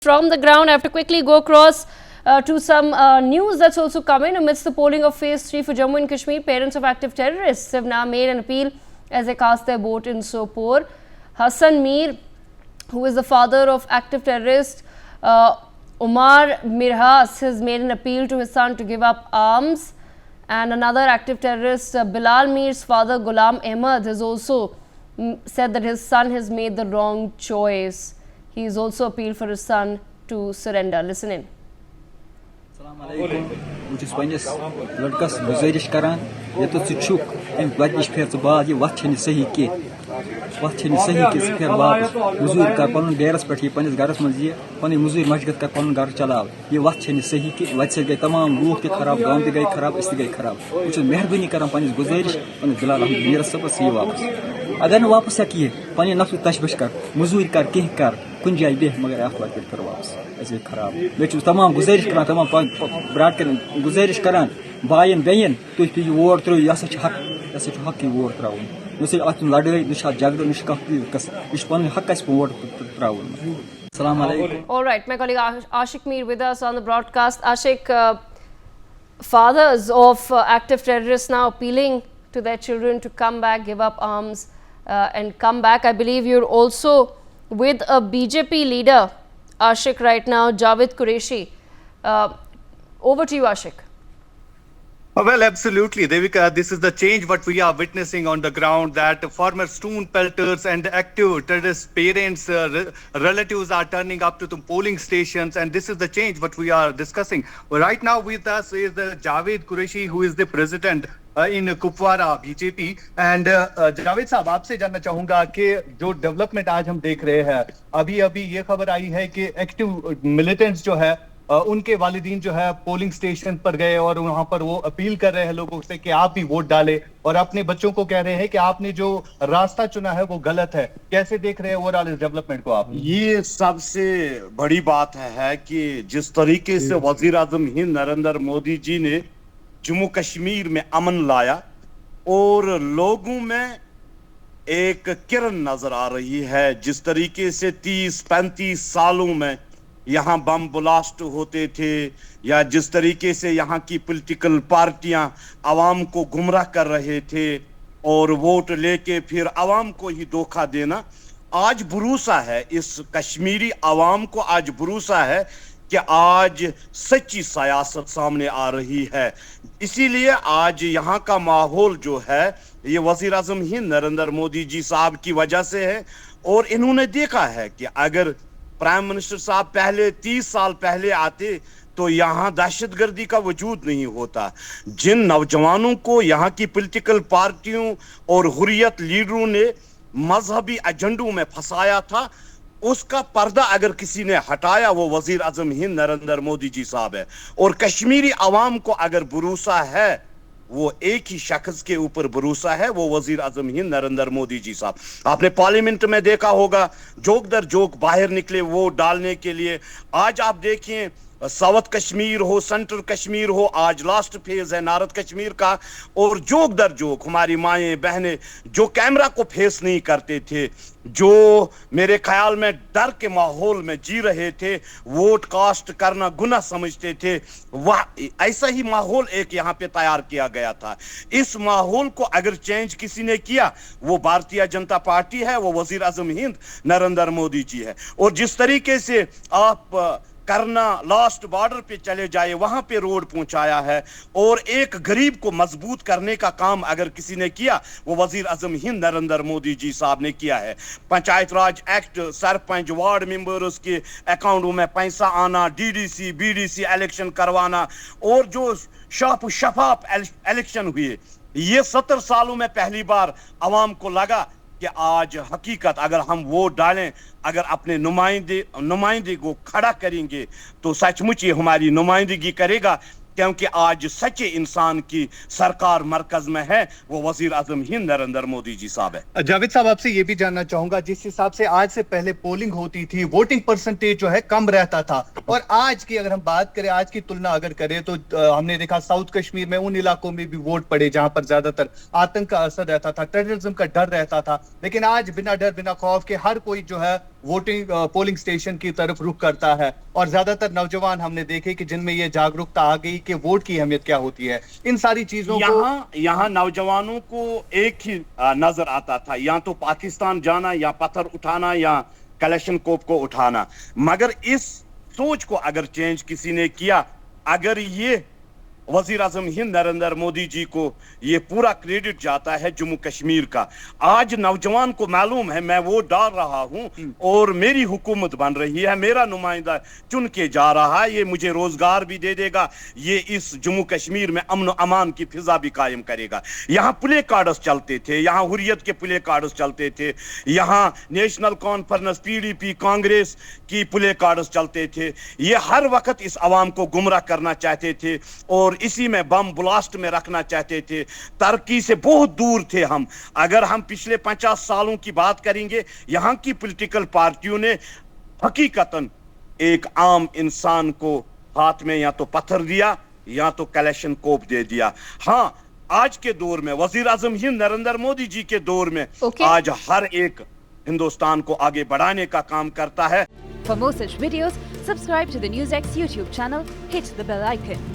From the ground, I have to quickly go across to some news that's also coming amidst the polling of phase 3 for Jammu and Kashmir. Parents of active terrorists have now made an appeal as they cast their vote in Sopore. Hassan Mir, who is the father of active terrorist Umar Mirhas, has made an appeal to his son to give up arms. And another active terrorist, Bilal Mir's father, Ghulam Ahmad, has also said that his son has made the wrong choice. He has also appealed for his son to surrender. Listen in. پنس لڑکس گزارش کران youth لٹنش پھر بعد یہ وت صحیح کی وت صحیح کہ پھر واپس مزور کر پن ڈیرس پہ پنس گھرس من یہ پن مزور مشغت کر پن گھر چلاو یہ وت صحیح کہ وت سۭتۍ گئی تمام لوگ تہ خراب گام تہ گئی خراب اس تہ گئی خراب بہت مہربانی کران پنس گزارش پنس بلال احمد میرس صبس یہ واپس اگر نہ واپس ہیٚکہِ یہ پنہ نفس تشبش کر مزور کر کینٛہہ کر کن جائے بہ مگر اتھ وقت پھر واپس اس گئی خراب بیٚیہِ چھُس تمام گزارش کران تمام برات کران گزارش کران باین بین تُہۍ پیٚیِو ووٹ ترٛٲیِو یہِ ہسا چھُ حق یہِ ہسا چھُ حق یہِ ووٹ ترٛاوُن نہ اتھ لڑٲے نہ چھِ جگڑٕ نہ چھِ کانٛہہ قٕصہٕ یہِ چھُ پنُن حق اسہِ ووٹ ترٛاوُن. السلام علیکم. All right, my colleague Ashik Mir with us on the broadcast. Ashik, fathers of active terrorists now appealing to their children to come back, give up arms and come back. I believe you're also with a BJP leader, Ashik, right now, Javed Qureshi. Over to you, Ashik. Well, absolutely, Devika. This is the change what we are witnessing on the ground, that former stone pelters and active terrorist parents, relatives are turning up to the polling stations, and this is the change what we are discussing. Well, right now with us is Javed Qureshi, who is the president in Kupwara BJP. And Javed साहब आपसे जानना चाहूंगा कि जो development आज हम देख रहे हैं, अभी ये खबर आई है कि एक्टिव मिलिटेंट्स जो है उनके वालिदीन जो है पोलिंग स्टेशन पर गए और वहां पर वो अपील कर रहे हैं लोगों से कि आप भी वोट डालें, और अपने बच्चों को कह रहे हैं कि आपने जो रास्ता चुना है वो गलत है. कैसे देख रहे हैं ओवरऑल इस डेवलपमेंट को आप? ये सबसे बड़ी बात है कि जिस तरीके से वजीर आजम हिंद नरेंद्र मोदी जी ने जम्मू कश्मीर में अमन लाया और लोगों में एक किरण नजर आ रही है. जिस तरीके से 30-35 सालों में यहाँ बम ब्लास्ट होते थे, या जिस तरीके से यहाँ की पॉलिटिकल पार्टियां आवाम को गुमराह कर रहे थे और वोट लेके फिर आवाम को ही धोखा देना, आज भरोसा है इस कश्मीरी आवाम को, आज भरोसा है कि आज सच्ची सियासत सामने आ रही है. इसीलिए आज यहाँ का माहौल जो है ये वजीर आजम हिंद नरेंद्र मोदी जी साहब की वजह से है. और इन्होंने देखा है कि अगर प्राइम मिनिस्टर साहब पहले 30 साल पहले आते तो यहाँ दहशतगर्दी का वजूद नहीं होता. जिन नौजवानों को यहाँ की पॉलिटिकल पार्टियों और हुर्रियत लीडरों ने मजहबी एजेंडों में फंसाया था, उसका पर्दा अगर किसी ने हटाया वो वजीर आजम हिंद नरेंद्र मोदी जी साहब है. और कश्मीरी आवाम को अगर भरोसा है, वो एक ही शख्स के ऊपर भरोसा है, वो वजीर आजम हिंद नरेंद्र मोदी जी साहब. आपने पार्लियामेंट में देखा होगा जोक दर जोक बाहर निकले वोट डालने के लिए. आज आप देखिए साउथ कश्मीर हो, सेंट्रल कश्मीर हो, आज लास्ट फेज है नॉर्थ कश्मीर का, और जोक दर जोक हमारी माएँ बहनें जो कैमरा को फेस नहीं करते थे, जो मेरे ख्याल में डर के माहौल में जी रहे थे, वोट कास्ट करना गुनाह समझते थे, वह ऐसा ही माहौल एक यहाँ पे तैयार किया गया था. इस माहौल को अगर चेंज किसी ने किया वो भारतीय जनता पार्टी है, वो वजीर आजम हिंद नरेंद्र मोदी जी है. और जिस तरीके से आप करना लास्ट बॉर्डर पे चले जाए, वहां पे रोड पहुंचाया है, और एक गरीब को मजबूत करने का काम अगर किसी ने किया वो वजीर आजम हिंद नरेंद्र मोदी जी साहब ने किया है. पंचायत राज एक्ट, सरपंच वार्ड मेंबर्स के अकाउंटों में पैसा आना, डीडीसी बीडीसी इलेक्शन करवाना, और जो शफाफ इलेक्शन हुए, ये 70 सालों में पहली बार आवाम को लगा कि आज हकीकत अगर हम वोट डालें, अगर अपने नुमाइंदे को खड़ा करेंगे तो सचमुच ये हमारी नुमाइंदगी करेगा, क्योंकि आज सच्चे इंसान की सरकार मरकज में है, वो वजीर आजम हिंद नरेंद्र मोदी जी साहब है. जावेद साहब आपसे ये भी जानना चाहूंगा, जिस हिसाब से आज से पहले पोलिंग होती थी वोटिंग परसेंटेज जो है कम रहता था, और आज की अगर हम बात करें, आज की तुलना अगर करें तो हमने देखा साउथ कश्मीर में उन इलाकों में भी वोट पड़े जहां पर ज्यादातर आतंक का असर रहता था, टेररिज्म का डर रहता था, लेकिन आज बिना डर बिना खौफ के हर कोई जो है वोटिंग पोलिंग स्टेशन की तरफ रुख करता है। और ज्यादातर नौजवान हमने देखे कि जिनमें ये जागरूकता आ गई कि वोट की अहमियत क्या होती है। इन सारी चीजों को यहाँ नौजवानों को एक ही नजर आता था, या तो पाकिस्तान जाना या पत्थर उठाना या कलेशनकोप को उठाना, मगर इस सोच को अगर चेंज किसी ने किया, अगर ये वजीर आजम हिंद नरेंद्र मोदी जी को ये पूरा क्रेडिट जाता है जम्मू कश्मीर का। आज नौजवान को मालूम है मैं वोट डाल रहा हूं और मेरी हुकूमत बन रही है, मेरा नुमाइंदा चुन के जा रहा है, ये मुझे रोजगार भी दे देगा, ये इस जम्मू कश्मीर में अमन अमान की फिजा भी कायम करेगा। यहाँ प्ले कार्ड्स चलते थे, यहाँ हुर्रियत के प्ले कार्ड्स चलते थे, यहाँ नेशनल कॉन्फ्रेंस पीडीपी कांग्रेस की प्ले कार्ड्स चलते थे, ये हर वक्त इस अवाम को गुमराह करना चाहते थे और इसी में बम ब्लास्ट में रखना चाहते थे। तरक्की से बहुत दूर थे हम। अगर हम पिछले 50 सालों की बात करेंगे, यहाँ की पॉलिटिकल पार्टियों ने हकीकतन एक आम इंसान को हाथ में या तो पत्थर दिया या तो कलेशनकोप दे दिया। हाँ, आज के दौर में वजीर आजम हिंद नरेंद्र मोदी जी के दौर में आज हर एक हिंदुस्तान को आगे बढ़ाने का काम करता है। For more such videos, subscribe to the NewsX YouTube channel, hit the bell icon.